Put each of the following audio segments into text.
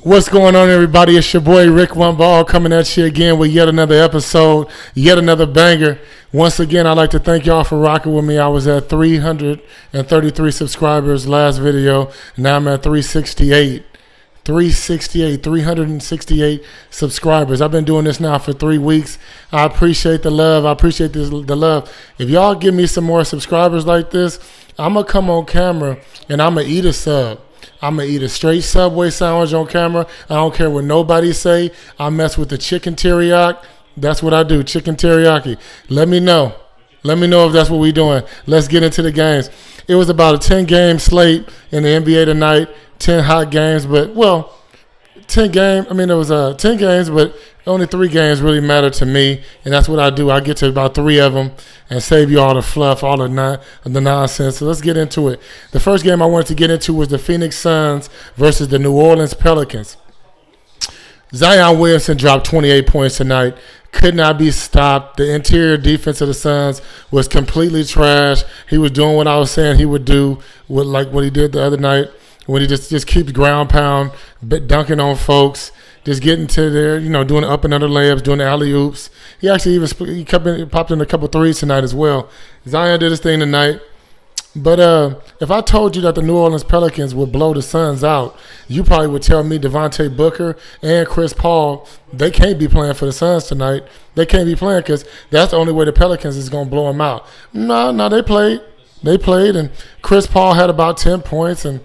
What's going on, everybody? It's your boy Rick One Ball coming at you again with yet another episode, yet another banger. Once again, I'd like to thank y'all for rocking with me. I was at 333 subscribers last video. Now I'm at 368 subscribers. I've been doing this now for 3 weeks. I appreciate the love. I appreciate the love. If y'all give me some more subscribers like this, I'm going to come on camera and I'm going to eat a sub. I'm going to eat a straight Subway sandwich on camera. I don't care what nobody say. I mess with the chicken teriyaki. That's what I do, chicken teriyaki. Let me know. Let me know if that's what we're doing. Let's get into the games. It was about a 10-game slate in the NBA tonight, 10 hot games, but, well, 10 games, it was 10 games, but only 3 games really matter to me, and that's what I do. I get to about 3 of them and save you all the fluff, all the nonsense. So let's get into it. The first game I wanted to get into was the Phoenix Suns versus the New Orleans Pelicans. Zion Williamson dropped 28 points tonight. Could not be stopped. The interior defense of the Suns was completely trash. He was doing what I was saying he would do, like what he did the other night, when he just keeps ground pound, dunking on folks, just getting to there, doing up and under layups, doing the alley-oops. He actually even popped in a couple threes tonight as well. Zion did his thing tonight. But if I told you that the New Orleans Pelicans would blow the Suns out, you probably would tell me Devontae Booker and Chris Paul, they can't be playing for the Suns tonight. They can't be playing because that's the only way the Pelicans is going to blow them out. No, they played. They played, and Chris Paul had about 10 points, and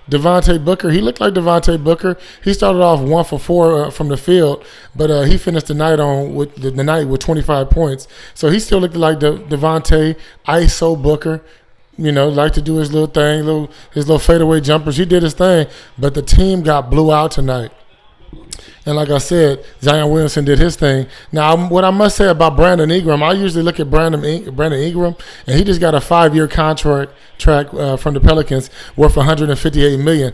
Devontae Booker, he looked like Devontae Booker. He started off 1 for 4 from the field, but he finished the night with 25 points. So he still looked like Devontae ISO Booker. Like to do his little thing, his little fadeaway jumpers. He did his thing, but the team got blew out tonight. And like I said, Zion Williamson did his thing. Now, what I must say about Brandon Ingram, I usually look at Brandon Ingram, and he just got a 5-year contract from the Pelicans worth $158 million.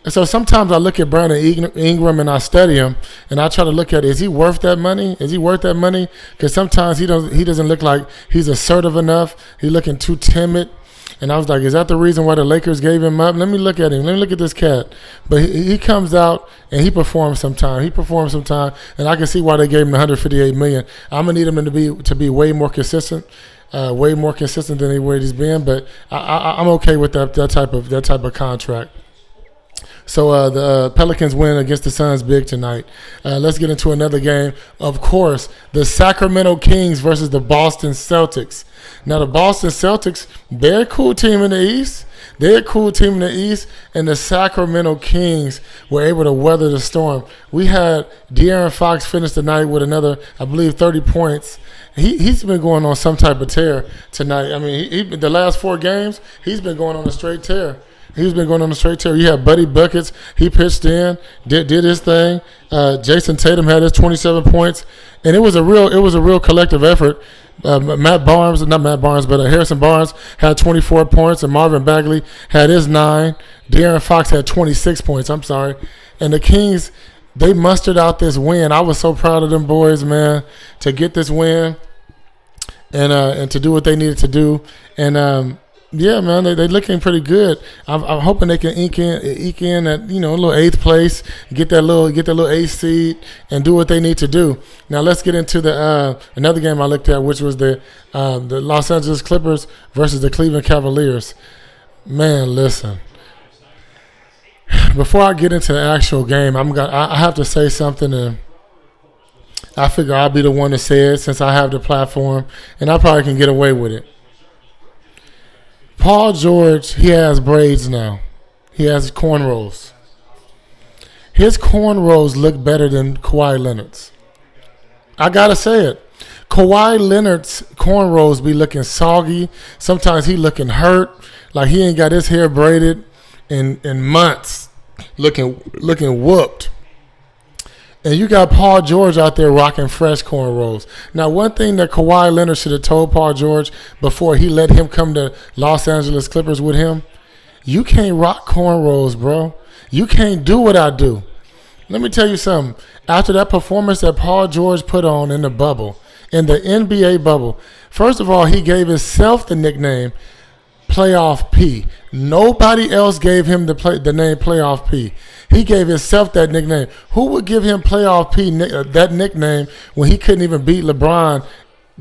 And so sometimes I look at Brandon Ingram and I study him, and I try to look at, is he worth that money? Is he worth that money? Because sometimes he doesn't look like he's assertive enough. He's looking too timid. And I was like, is that the reason why the Lakers gave him up? Let me look at him. Let me look at this cat. But he comes out and he performs sometime. And I can see why they gave him $158 million. I'm gonna need him to be way more consistent than he's been. But I'm okay with that type of contract. So the Pelicans win against the Suns big tonight. Let's get into another game. Of course, the Sacramento Kings versus the Boston Celtics. Now, the Boston Celtics, they're a cool team in the East. And the Sacramento Kings were able to weather the storm. We had De'Aaron Fox finish the night with another, I believe, 30 points. He's been going on some type of tear tonight. The last 4 games, he's been going on a straight tear. You had Buddy Buckets. He pitched in, did his thing. Jason Tatum had his 27 points, and it was a real collective effort. Harrison Barnes had 24 points, and Marvin Bagley had his 9. De'Aaron Fox had 26 points. And the Kings, they mustered out this win. I was so proud of them boys, man, to get this win and to do what they needed to do. And yeah, man, they looking pretty good. I'm hoping they can eke in at a little 8th place, get that little 8th seed, and do what they need to do. Now let's get into the another game I looked at, which was the Los Angeles Clippers versus the Cleveland Cavaliers. Man, listen. Before I get into the actual game, I have to say something, and I figure I'll be the one to say it since I have the platform, and I probably can get away with it. Paul George, he has braids now. He has cornrows. His cornrows look better than Kawhi Leonard's. I got to say it. Kawhi Leonard's cornrows be looking soggy. Sometimes he looking hurt, like he ain't got his hair braided in months, looking whooped. And you got Paul George out there rocking fresh cornrows. Now, one thing that Kawhi Leonard should have told Paul George before he let him come to Los Angeles Clippers with him, you can't rock cornrows, bro. You can't do what I do. Let me tell you something. After that performance that Paul George put on in the bubble, in the NBA bubble, first of all, he gave himself the nickname Playoff P. Nobody else gave him the name Playoff P. He gave himself that nickname. Who would give him playoff P that nickname when he couldn't even beat LeBron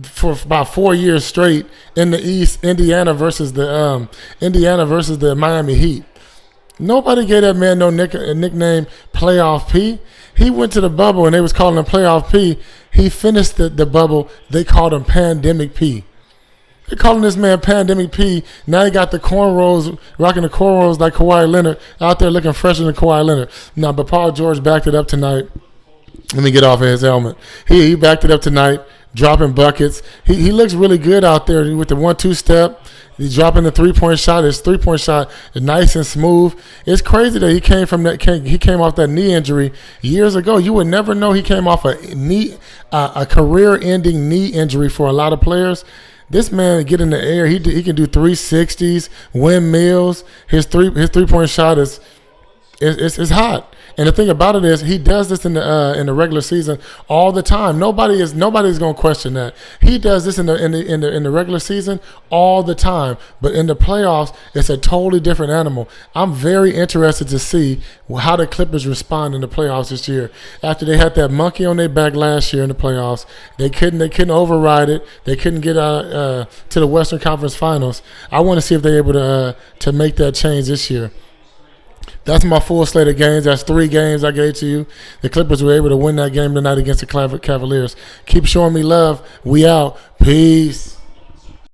for about 4 years straight in the East? Indiana versus the Miami Heat. Nobody gave that man no nickname Playoff P. He went to the bubble and they was calling him Playoff P. He finished the bubble. They called him Pandemic P. They're calling this man Pandemic P. Now he got the cornrows, rocking the cornrows like Kawhi Leonard, out there looking fresher than Kawhi Leonard. Now, but Paul George backed it up tonight. Let me get off of his helmet. He backed it up tonight, dropping buckets. He looks really good out there with the 1-2 step. He's dropping the 3-point shot. His 3-point shot is nice and smooth. It's crazy that he came off that knee injury years ago. You would never know he came off a career-ending knee injury for a lot of players. This man get in the air. He can do 360s, windmills. His 3-point shot is hot. And the thing about it is, he does this in the regular season all the time. Nobody's gonna question that. He does this in the regular season all the time. But in the playoffs, it's a totally different animal. I'm very interested to see how the Clippers respond in the playoffs this year. After they had that monkey on their back last year in the playoffs, they couldn't override it. They couldn't get to the Western Conference Finals. I want to see if they're able to make that change this year. That's my full slate of games. That's 3 games I gave to you. The Clippers were able to win that game tonight against the Cavaliers. Keep showing me love. We out. Peace.